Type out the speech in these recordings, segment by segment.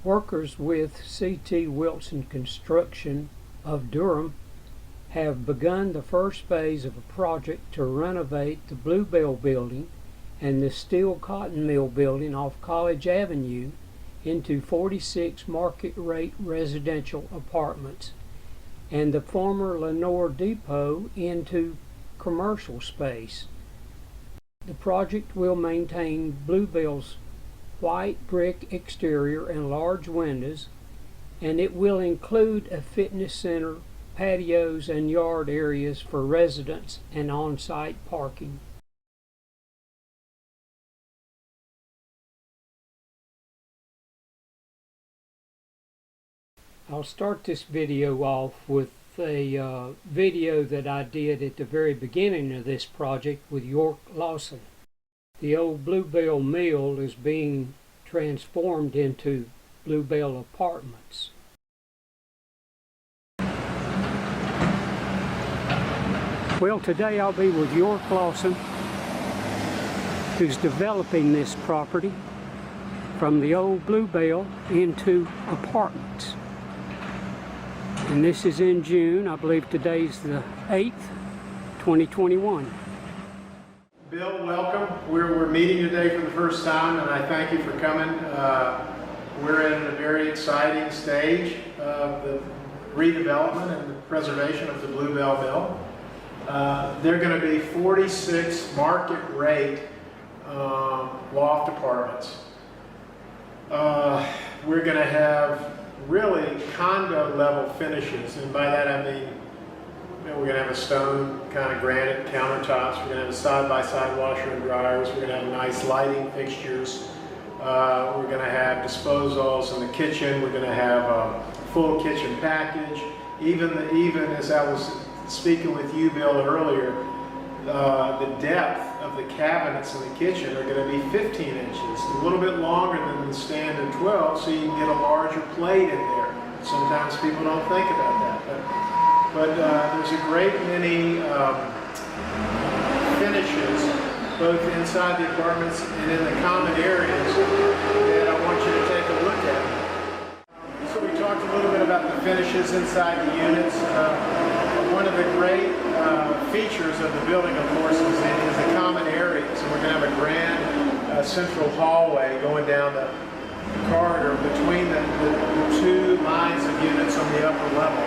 Workers with C.T. Wilson Construction of Durham have begun the first phase of a project to renovate the Bluebell building and the steel cotton mill building off College Avenue into 46 market rate residential apartments and the former Lenore Depot into commercial space. The project will maintain Bluebell's white brick exterior and large windows, and it will include a fitness center, patios, and yard areas for residents and on-site parking. I'll start this video off with a video that I did at the very beginning of this project with York Lawson. The old Bluebell Mill is being transformed into Bluebell Apartments. Well, today I'll be with York Lawson, who's developing this property from the old Bluebell into apartments. And this is in June. I believe today's the 8th, 2021. Bill, welcome. We're meeting today for the first time, and I thank you for coming. We're in a very exciting stage of the redevelopment and the preservation of the Bluebell Mill. There are going to be 46 market rate loft apartments. We're going to have really condo level finishes, and by that I mean we're going to have a stone kind of granite countertops. We're going to have a side-by-side washer and dryers. We're going to have nice lighting fixtures. We're going to have disposals in the kitchen. We're going to have a full kitchen package. Even as I was speaking with you, Bill, earlier, the depth of the cabinets in the kitchen are going to be 15 inches, a little bit longer than the standard 12, so you can get a larger plate in there. Sometimes people don't think about that. But there's a great many finishes, both inside the apartments and in the common areas, that I want you to take a look at. So we talked a little bit about the finishes inside the units. One of the great features of the building, of course, is the common areas. And we're going to have a grand central hallway going down the corridor between the two lines of units on the upper level.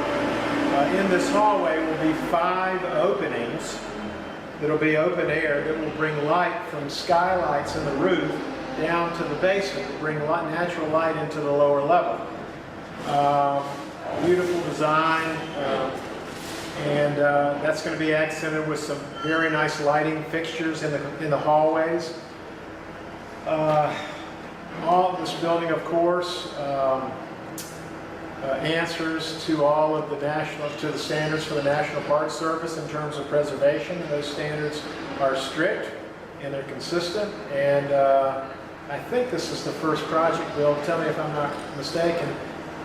In this hallway will be 5 openings that will be open air that will bring light from skylights in the roof down to the basement to bring natural light into the lower level. Beautiful design, and that's going to be accented with some very nice lighting fixtures in the hallways. All this building, of course, answers to all of the standards for the National Park Service in terms of preservation. And those standards are strict and they're consistent. And I think this is the first project, Bill, tell me if I'm not mistaken,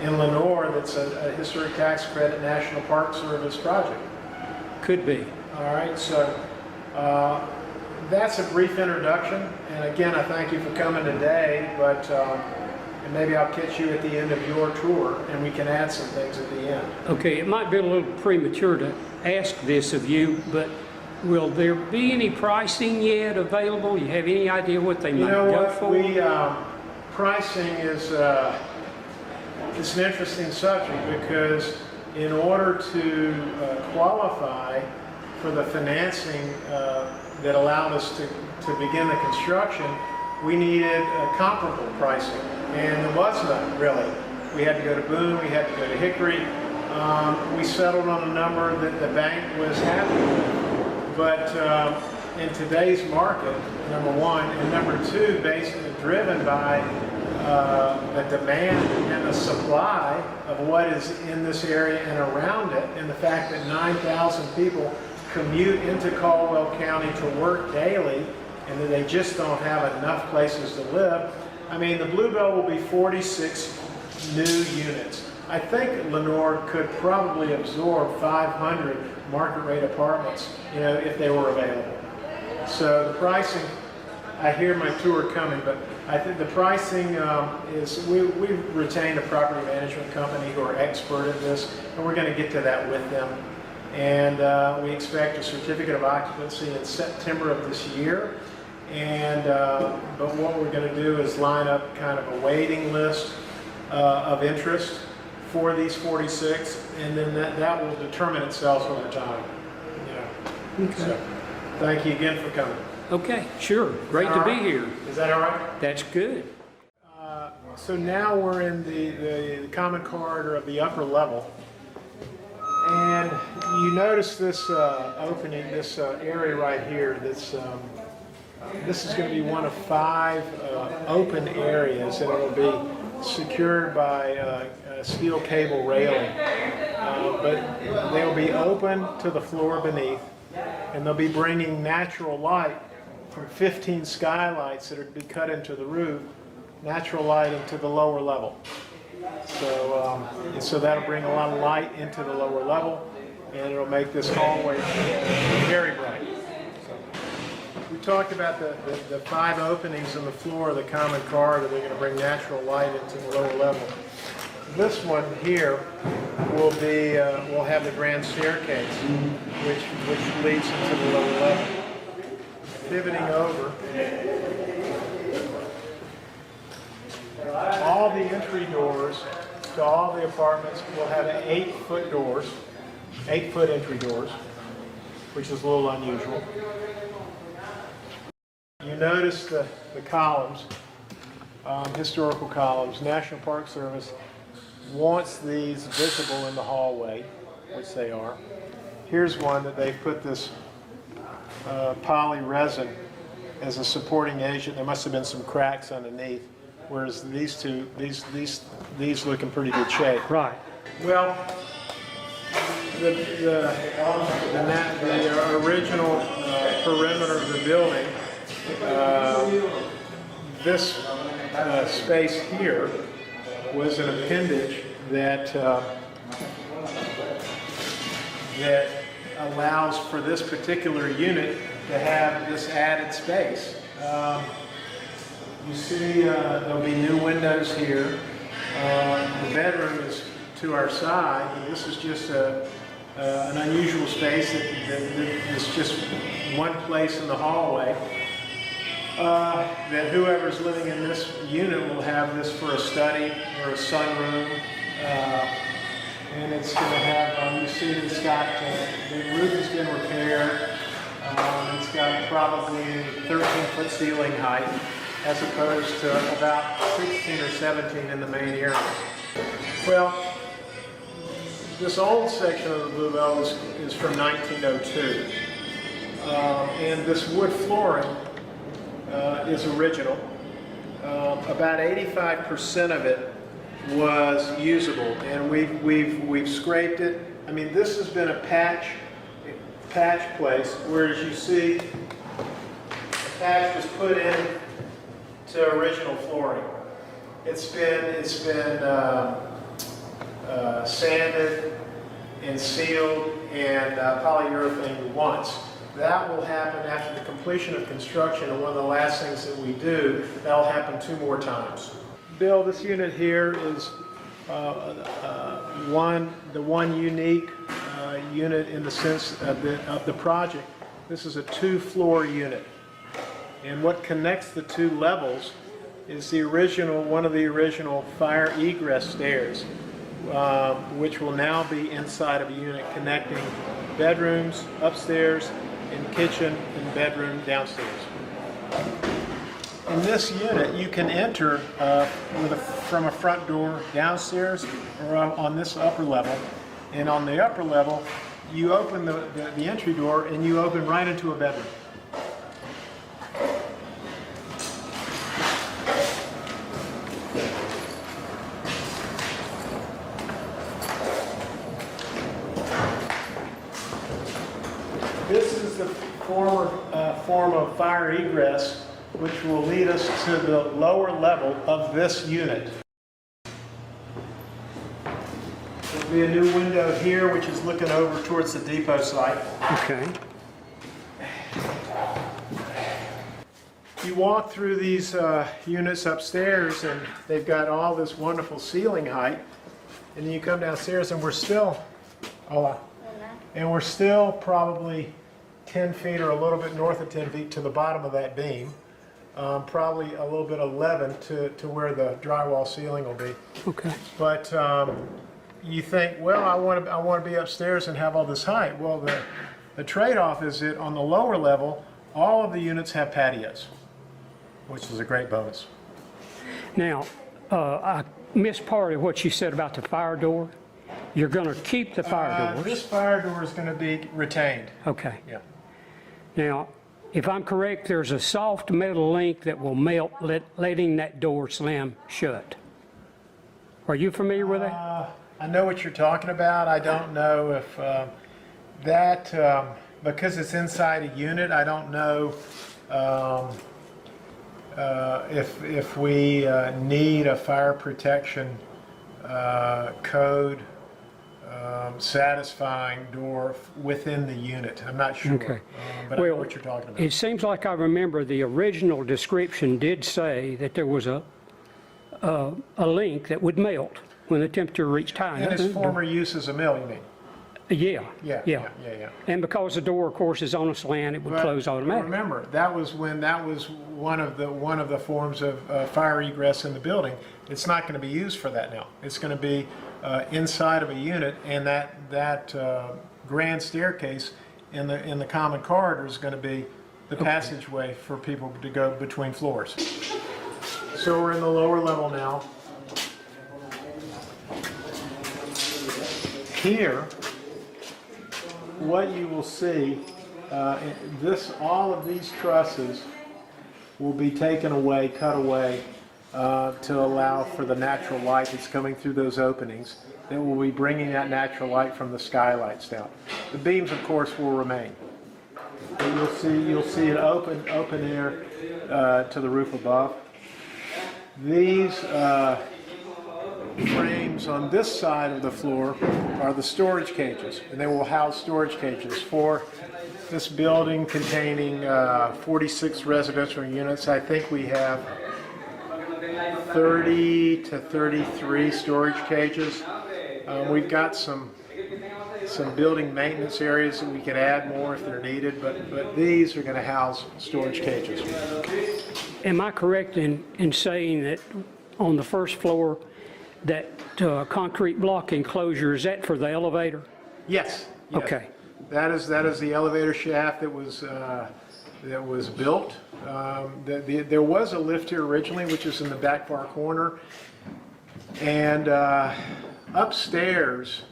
in Lenore that's a historic tax credit National Park Service project. Could be. All right, so that's a brief introduction. And again, I thank you for coming today, but and maybe I'll catch you at the end of your tour and we can add some things at the end. Okay, it might be a little premature to ask this of you, but will there be any pricing yet available? You have any idea what they might go for? Pricing is it's an interesting subject because in order to qualify for the financing that allowed us to begin the construction, we needed comparable pricing, and there was none really. We had to go to Boone, we had to go to Hickory. We settled on a number that the bank was happy with, but in today's market, number one, and number two, basically driven by the demand and the supply of what is in this area and around it, and the fact that 9,000 people commute into Caldwell County to work daily, and that they just don't have enough places to live. I mean, the Bluebell will be 46 new units. I think Lenore could probably absorb 500 market rate apartments, you know, if they were available. So the pricing, I hear my tour coming, but I think the pricing is, we've retained a property management company who are expert at this, and we're going to get to that with them. And we expect a certificate of occupancy in September of this year. And but what we're going to do is line up kind of a waiting list of interest for these 46, and then that will determine itself over time. Yeah. Okay. So, thank you again for coming. Okay, sure. Great to be here. Is that all right? That's good. So now we're in the common corridor of the upper level. And you notice this opening, this area right here. This is going to be one of 5 open areas, and it'll be secured by steel cable railing. But they'll be open to the floor beneath, and they'll be bringing natural light from 15 skylights that are to be cut into the roof, natural light into the lower level. So that'll bring a lot of light into the lower level, and it'll make this hallway very bright. We talked about the 5 openings in the floor of the common corridor. They're going to bring natural light into the lower level. This one here will have the grand staircase, which leads into the lower level. Pivoting over, all the entry doors to all the apartments will have 8-foot doors, 8-foot entry doors, which is a little unusual. You notice the columns, historical columns. National Park Service wants these visible in the hallway, which they are. Here's one that they've put this poly resin as a supporting agent. There must have been some cracks underneath, whereas these two, these look in pretty good shape. Right. Well, the original perimeter of the building, this space here was an appendage that allows for this particular unit to have this added space. You see there'll be new windows here. The bedroom is to our side, but this is just an unusual space that is just one place in the hallway. That whoever's living in this unit will have this for a study or a sunroom. And it's going to have, you see it's got, the roof has been repaired. It's got probably 13-foot ceiling height as opposed to about 16 or 17 in the main area. Well, this old section of the Blue Bell is from 1902. And this wood flooring is original. About 85% of it was usable, and we've scraped it. I mean, this has been a patch place, whereas you see the patch was put in to original flooring. It's been sanded and sealed and polyurethane once. That will happen after the completion of construction, and one of the last things that we do, that'll happen 2 more times. Bill, this unit here is the one unique unit in the sense of the project. This is a 2-floor unit, and what connects the 2 levels is one of the original fire egress stairs, which will now be inside of a unit connecting bedrooms upstairs and kitchen and bedroom downstairs. In this unit, you can enter from a front door downstairs or on this upper level. And on the upper level, you open the entry door and you open right into a bedroom. This is the form of fire egress, which will lead us to the lower level of this unit. There'll be a new window here, which is looking over towards the depot site. Okay. You walk through these units upstairs, and they've got all this wonderful ceiling height. And then you come downstairs, and we're still, probably 10 feet or a little bit north of 10 feet to the bottom of that beam. Probably a little bit 11 to where the drywall ceiling will be. Okay. But you think, well, I want to be upstairs and have all this height. Well, the trade-off is that on the lower level, all of the units have patios, which is a great bonus. Now, I missed part of what you said about the fire door. You're going to keep the fire doors. This fire door is going to be retained. Okay. Yeah. Now, if I'm correct, there's a soft metal link that will melt, letting that door slam shut. Are you familiar with that? I know what you're talking about. I don't know if because it's inside a unit, I don't know if we need a fire protection code satisfying door within the unit. I'm not sure, Okay. but I know what you're talking about. It seems like I remember the original description did say that there was a link that would melt when the temperature reached high. In its former use as a mill, you mean? Yeah. And because the door, of course, is on a slant, it would close automatically. Remember, that was one of the forms of fire egress in the building. It's not going to be used for that now. It's going to be inside of a unit, and that grand staircase in the common corridor is going to be the passageway for people to go between floors. So we're in the lower level now. Here, what you will see, all of these trusses will be taken away, cut away, to allow for the natural light that's coming through those openings. That will be bringing that natural light from the skylights down. The beams, of course, will remain. But you'll see an open air to the roof above. These frames on this side of the floor are the storage cages, and they will house storage cages for this building containing 46 residential units. I think we have 30 to 33 storage cages. We've got some building maintenance areas that we can add more if they're needed, but these are going to house storage cages. Am I correct in saying that on the first floor, that concrete block enclosure, is that for the elevator? Yes. Okay. That is the elevator shaft that was built. There was a lift here originally, which is in the back far corner, and upstairs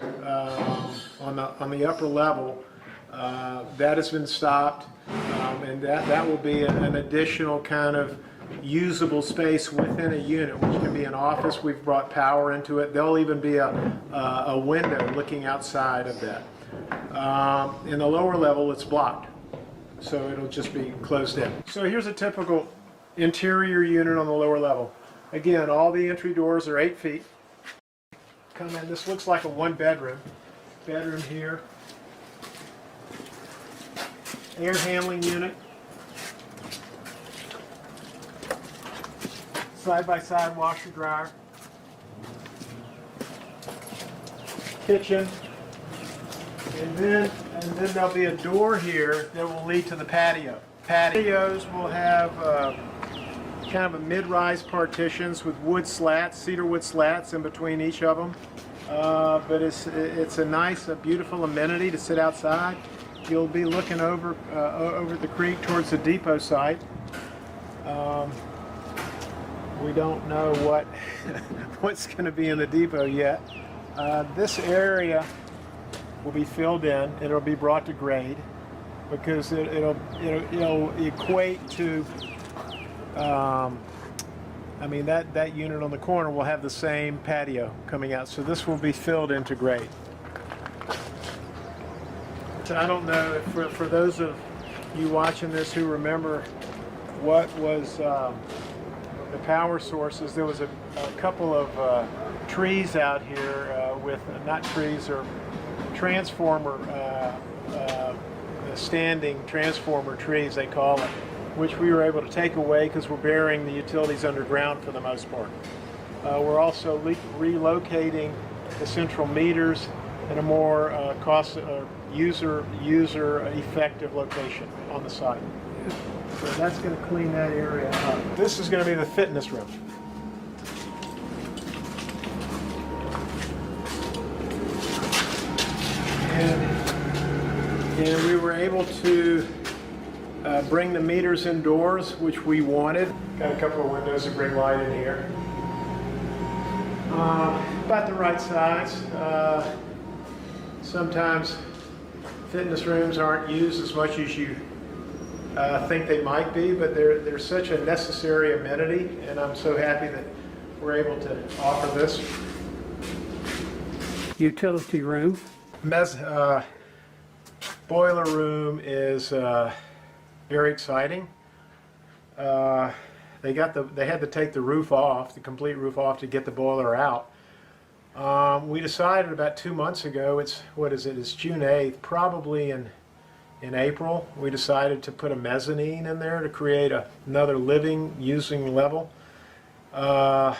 on the upper level, that has been stopped, and that will be an additional kind of usable space within a unit, which can be an office. We've brought power into it. There'll even be a window looking outside of that. In the lower level, it's blocked, so it'll just be closed in. So here's a typical interior unit on the lower level. Again, all the entry doors are 8 feet. Come in. This looks like a one-bedroom. Bedroom here. Air handling unit. Side-by-side washer dryer. Kitchen. And then there'll be a door here that will lead to the patio. Patios will have kind of a mid-rise partitions with wood slats, cedar wood slats in between each of them. But it's a nice, beautiful amenity to sit outside. You'll be looking over the creek towards the depot site. We don't know what's going to be in the depot yet. This area will be filled in. It'll be brought to grade because it'll equate to. That unit on the corner will have the same patio coming out, so this will be filled into grade. So I don't know if for those of you watching this who remember what was the power sources, there was a couple of trees out here with not trees or transformer standing transformer trees they call it, which we were able to take away because we're burying the utilities underground for the most part. We're also relocating the central meters in a more user effective location on the site. So that's going to clean that area up. This is going to be the fitness room. And we were able to bring the meters indoors, which we wanted. Got a couple of windows to bring light in here. About the right size. Sometimes fitness rooms aren't used as much as you think they might be, but they're such a necessary amenity, and I'm so happy that we're able to offer this. Utility room. Boiler room is very exciting. They had to take the roof off, the complete roof off, to get the boiler out. We decided about 2 months ago, it's June 8th, probably in April, we decided to put a mezzanine in there to create another using level. So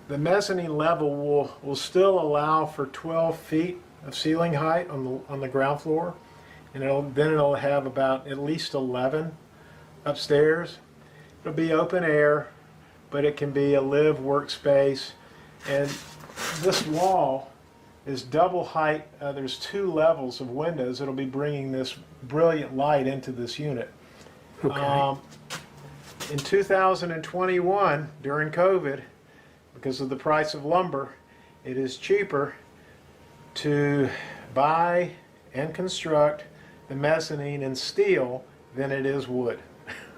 the mezzanine level will still allow for 12 feet of ceiling height on the ground floor, and then it'll have about at least 11 upstairs. It'll be open air, but it can be a live workspace. And this wall is double height. There's 2 levels of windows that'll be bringing this brilliant light into this unit. Okay. In 2021, during COVID, because of the price of lumber, it is cheaper to buy and construct the mezzanine in steel than it is wood.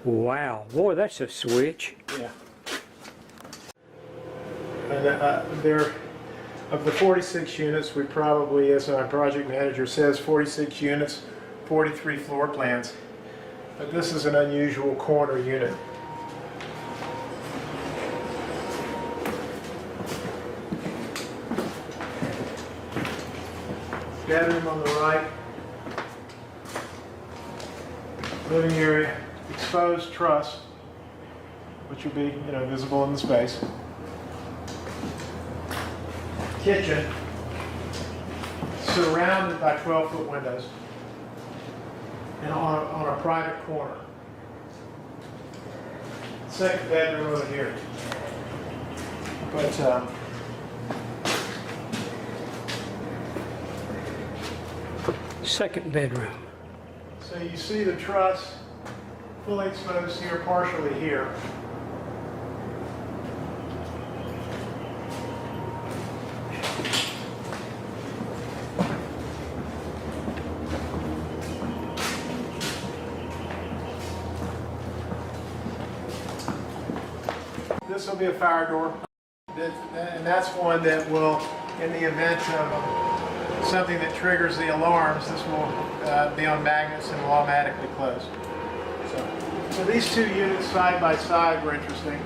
Wow, boy, that's a switch. Yeah. And of the 46 units, we probably, as our project manager says, 46 units, 43 floor plans. But this is an unusual corner unit. Bedroom on the right. Living area, exposed truss, which will be, visible in the space. Kitchen, surrounded by 12-foot windows, and on a private corner. Second bedroom over here. But second bedroom. so you see the truss fully exposed here, partially here. This will be a fire door, and that's one that will, in the event of something that triggers the alarms, this will be on magnets and will automatically close. So these 2 units side by side were interesting.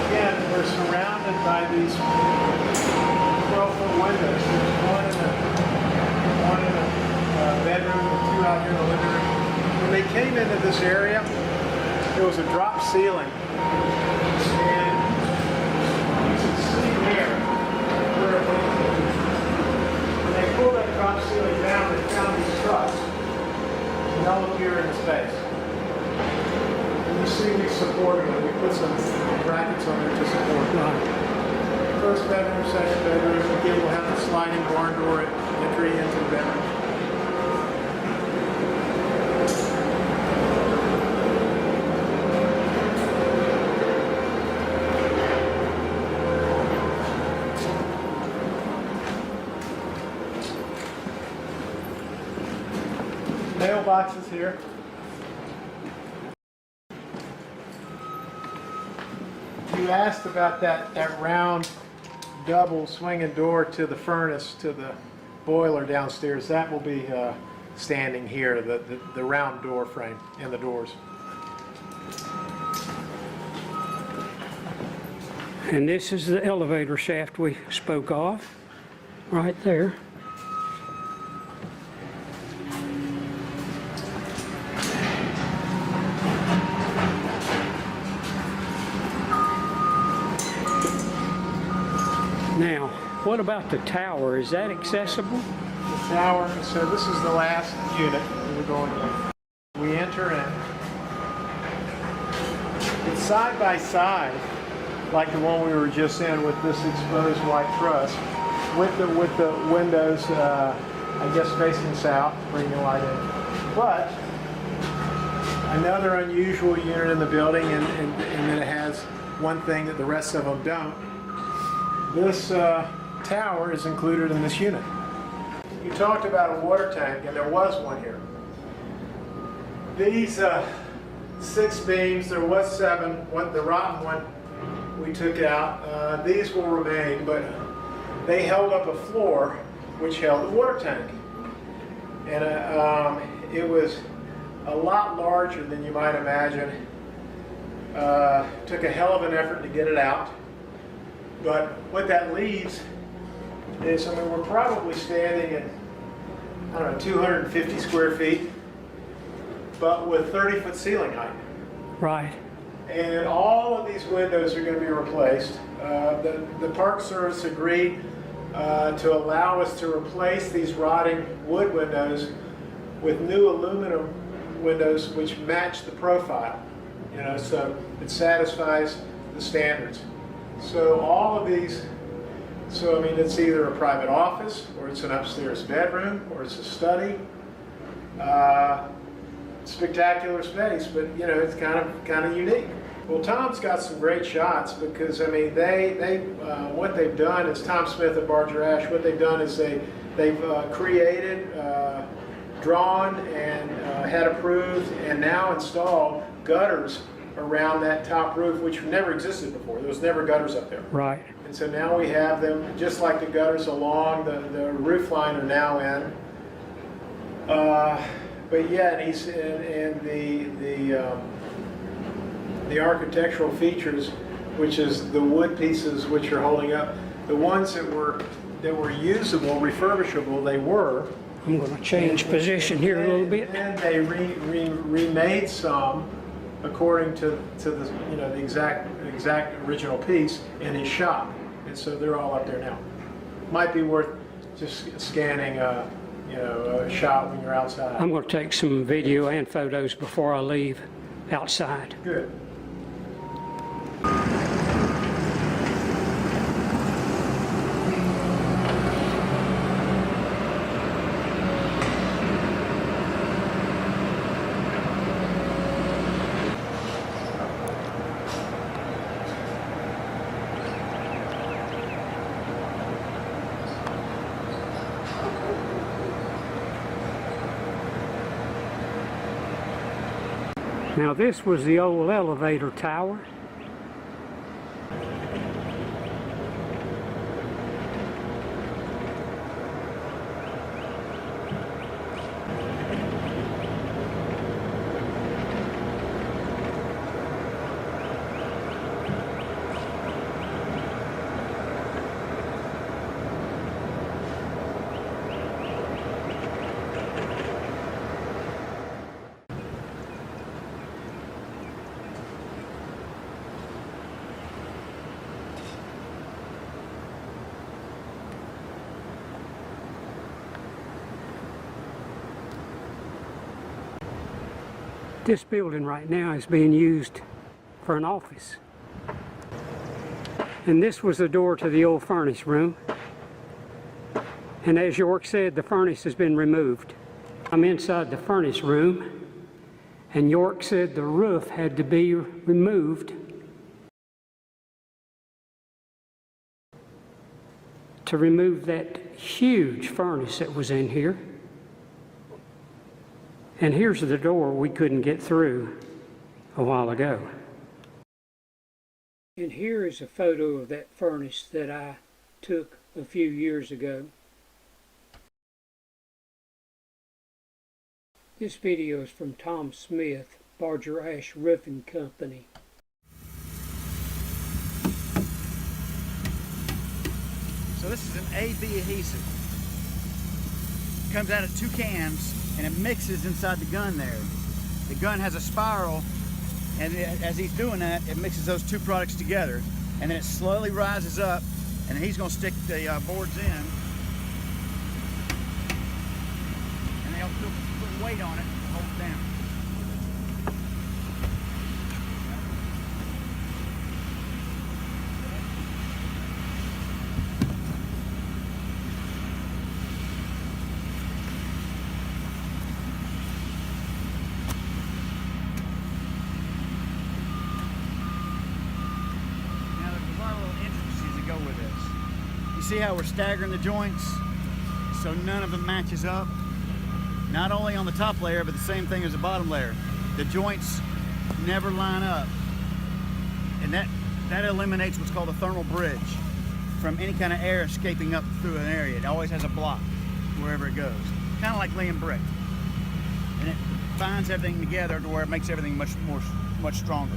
Again, we're surrounded by these 12-foot windows. There's one in the bedroom and 2 out here in the living room. When they came into this area, there was a drop ceiling, and you can see here where when they pulled that drop ceiling down, they found these struts developed here in the space. And you see me supporting them. We put some brackets on there to support them. First bedroom, second bedroom. Again, we'll have a sliding barn door at entry into the bedroom. Mailboxes here. You asked about that round double swinging door to the furnace, to the boiler downstairs. That will be standing here, the round door frame and the doors. And this is the elevator shaft we spoke of, right there. What about the tower? Is that accessible? The tower, so this is the last unit that we're going to. We enter in. It's side by side, like the one we were just in with this exposed white truss, with the windows, I guess facing south, bringing the light in. But another unusual unit in the building, and that it has one thing that the rest of them don't. This tower is included in this unit. You talked about a water tank, and there was one here. These 6 beams, there was 7. The rotten one we took out. These will remain, but they held up a floor which held the water tank. And it was a lot larger than you might imagine. Took a hell of an effort to get it out. But what that leaves is, I mean, we're probably standing at, I don't know, 250 square feet, but with 30-foot ceiling height. Right. And all of these windows are going to be replaced. The Park Service agreed to allow us to replace these rotting wood windows with new aluminum windows which match the profile. You know, so it satisfies the standards. So all of these, so I mean, it's either a private office, or it's an upstairs bedroom, or it's a study. Spectacular space, but you know, it's kind of unique. Well, Tom's got some great shots because I mean, what they've done is, Tom Smith at Barger Ash, what they've done is they've created, drawn, and had approved, and now installed gutters around that top roof, which never existed before. There was never gutters up there. Right. And so now we have them, just like the gutters along the roof line are now in. But yeah, and the architectural features, which is the wood pieces which are holding up, the ones that were usable, refurbishable, they were. I'm going to change position here a little bit. And they remade some according to the the exact original piece in his shop, and so they're all up there now. Might be worth just scanning a shot when you're outside. I'm going to take some video and photos before I leave outside. Good. Now this was the old elevator tower. This building right now is being used for an office. And this was the door to the old furnace room. And as York said, the furnace has been removed. I'm inside the furnace room, and York said the roof had to be removed to remove that huge furnace that was in here. And here's the door we couldn't get through a while ago. And here is a photo of that furnace that I took a few years ago. This video is from Tom Smith, Barger Ash Roofing Company. So this is an AB adhesive. It comes out of 2 cans and it mixes inside the gun there. The gun has a spiral, and as he's doing that, it mixes those 2 products together, and then it slowly rises up and he's going to stick the boards in, and they'll put weight on it to hold it down. See how we're staggering the joints so none of them matches up? Not only on the top layer, but the same thing as the bottom layer. The joints never line up. And that eliminates what's called a thermal bridge from any kind of air escaping up through an area. It always has a block wherever it goes. Kind of like laying brick. And it binds everything together to where it makes everything much stronger.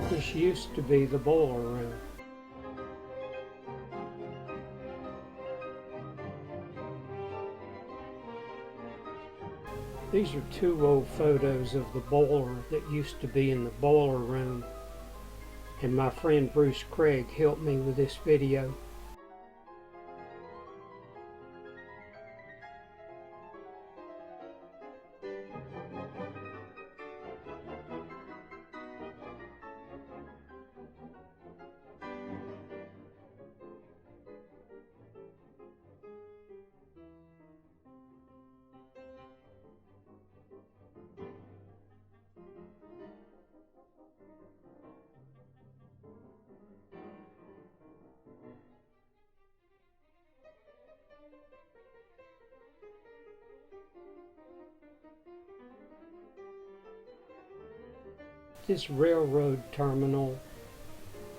This used to be the boiler room. These are two old photos of the boiler that used to be in the boiler room, and my friend Bruce Craig helped me with this video. This railroad terminal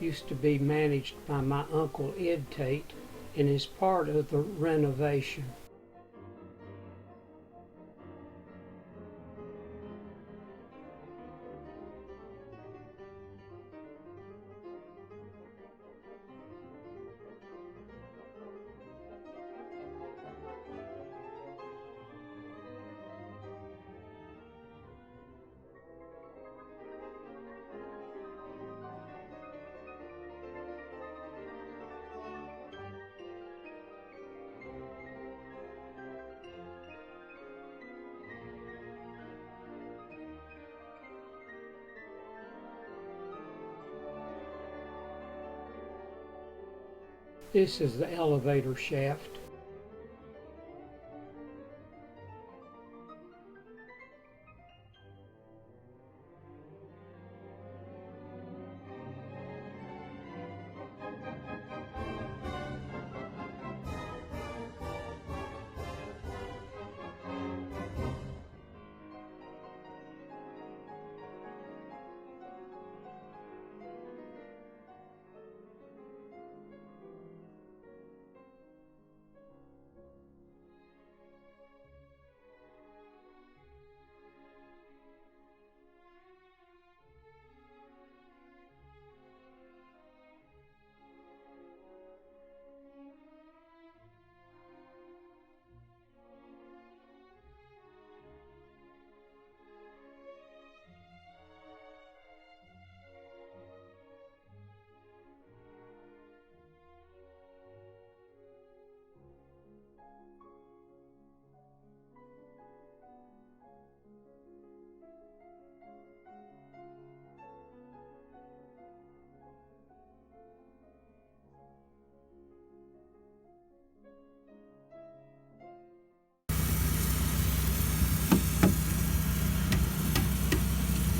used to be managed by my uncle Ed Tate and is part of the renovation. This is the elevator shaft.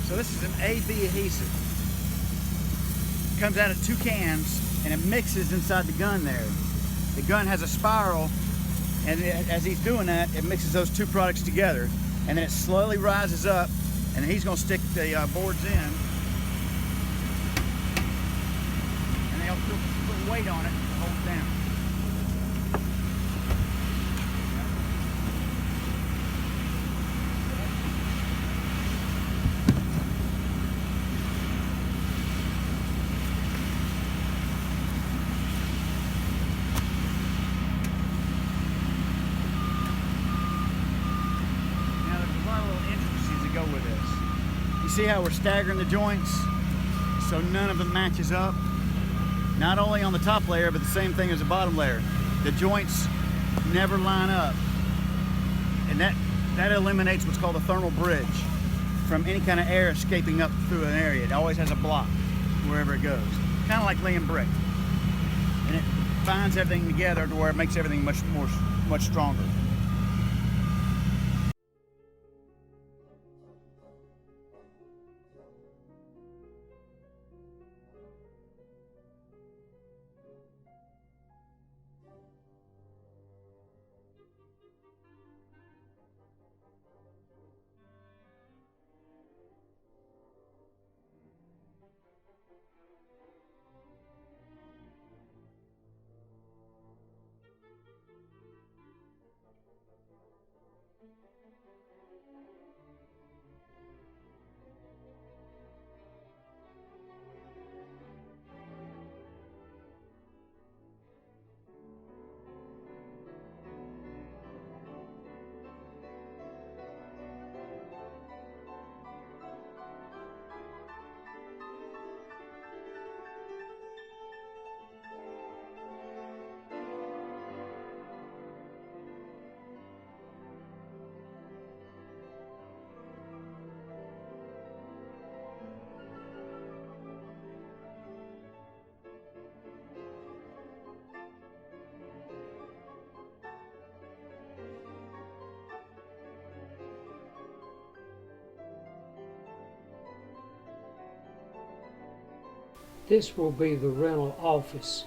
So this is an AB adhesive. It comes out of 2 cans and it mixes inside the gun there. The gun has a spiral, and as he's doing that, it mixes those 2 products together, and then it slowly rises up, and then he's going to stick the boards in, and they'll put weight on it to hold it down. With this, you see how we're staggering the joints so none of them matches up? Not only on the top layer, but the same thing as the bottom layer. The joints never line up, and that eliminates what's called a thermal bridge from any kind of air escaping up through an area. It always has a block wherever it goes, kind of like laying brick, and it binds everything together to where it makes everything much stronger. This will be the rental office.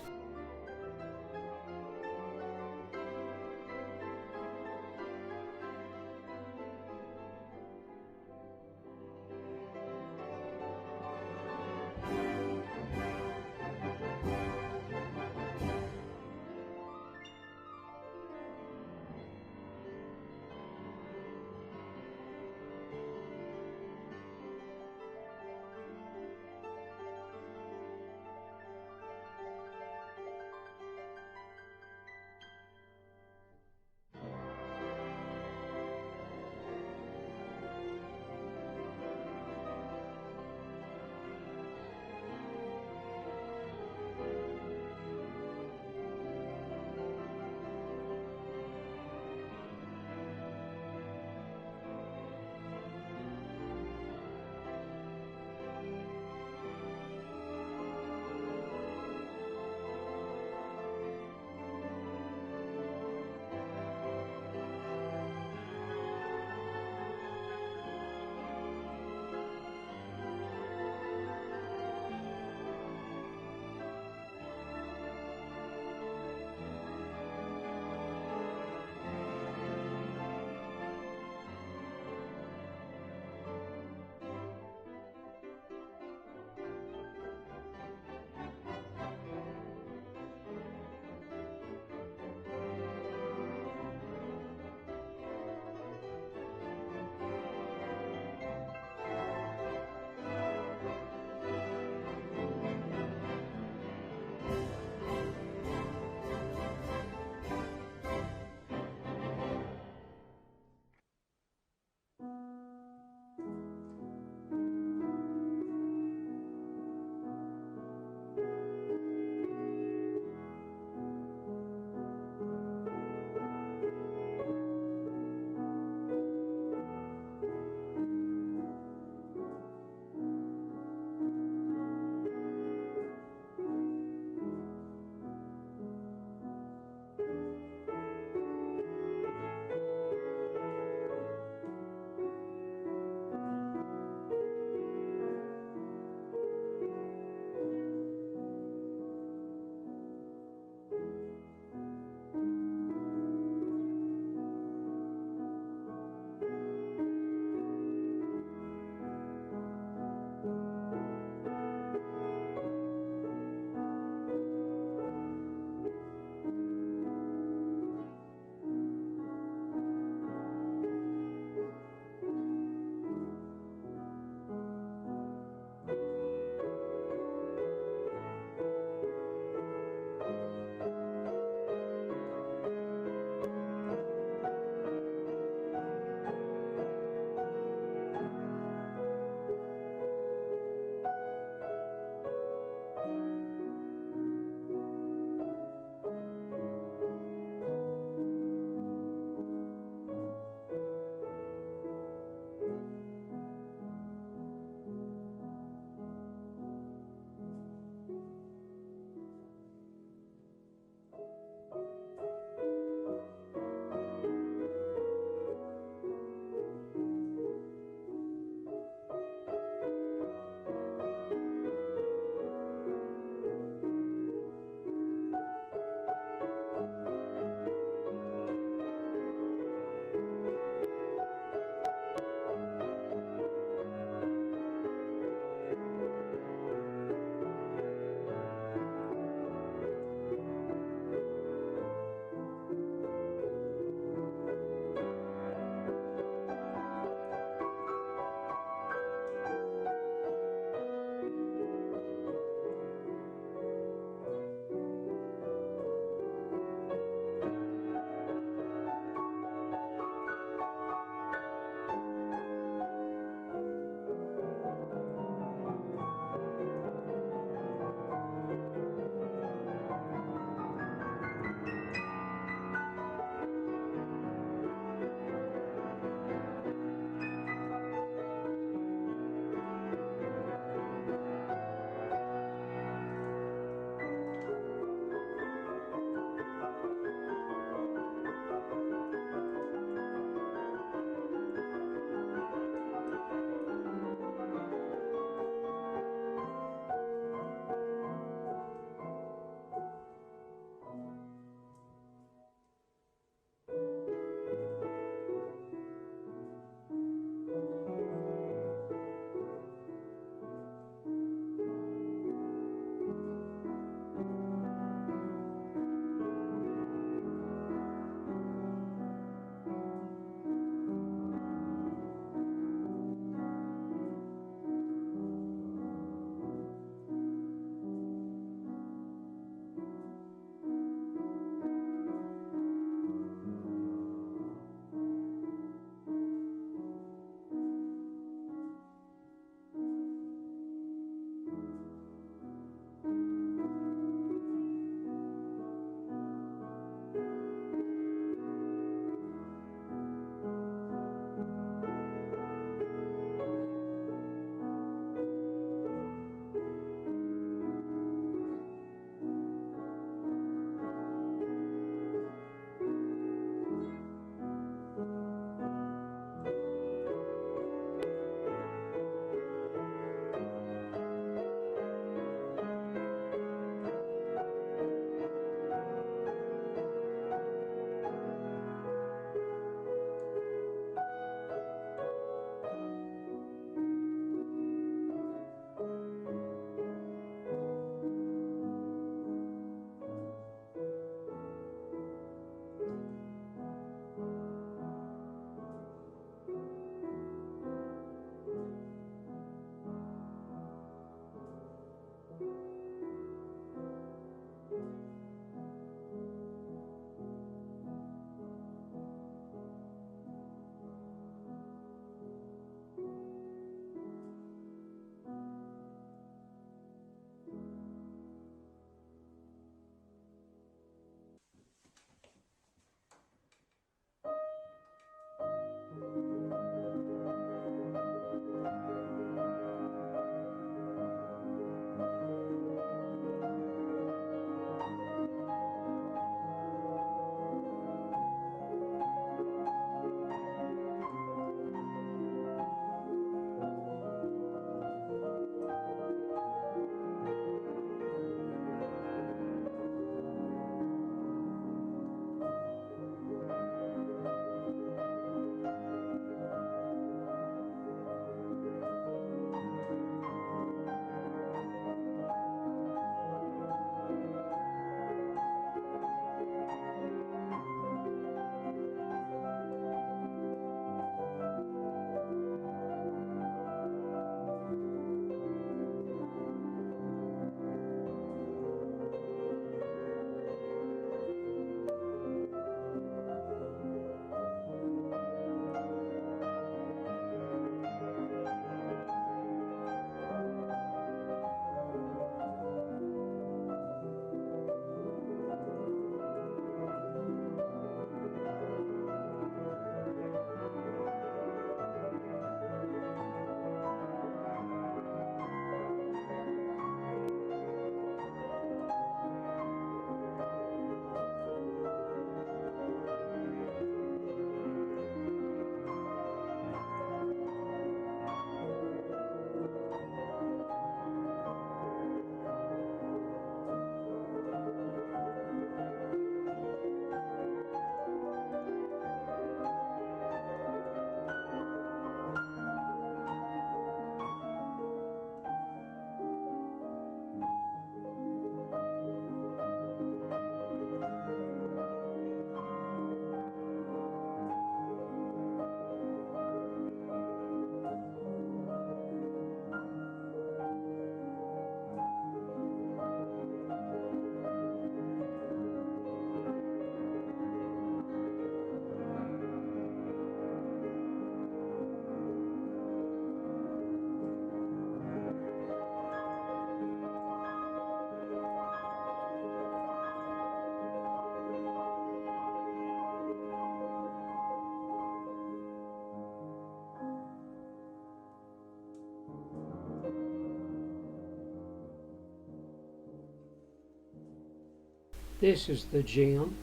This is the gym.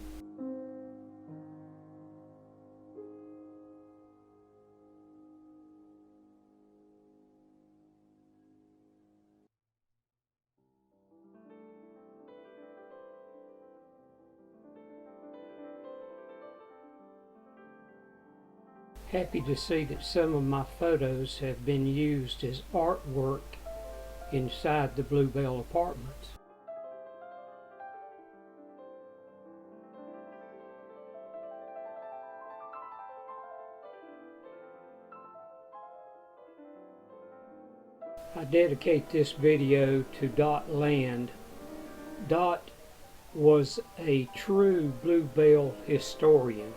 Happy to see that some of my photos have been used as artwork inside the Bluebell Apartments. I dedicate this video to Dot Land. Dot was a true Bluebell historian,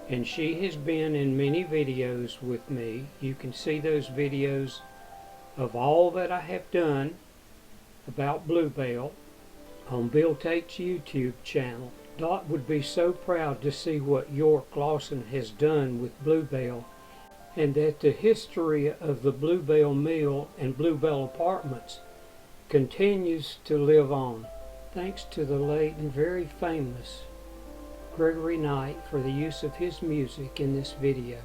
and she has been in many videos with me. You can see those videos of all that I have done about Bluebell on Bill Tate's YouTube channel. Dot would be so proud to see what York Lawson has done with Bluebell, and that the history of the Bluebell Mill and Bluebell Apartments continues to live on. Thanks to the late and very famous Gregory Knight for the use of his music in this video.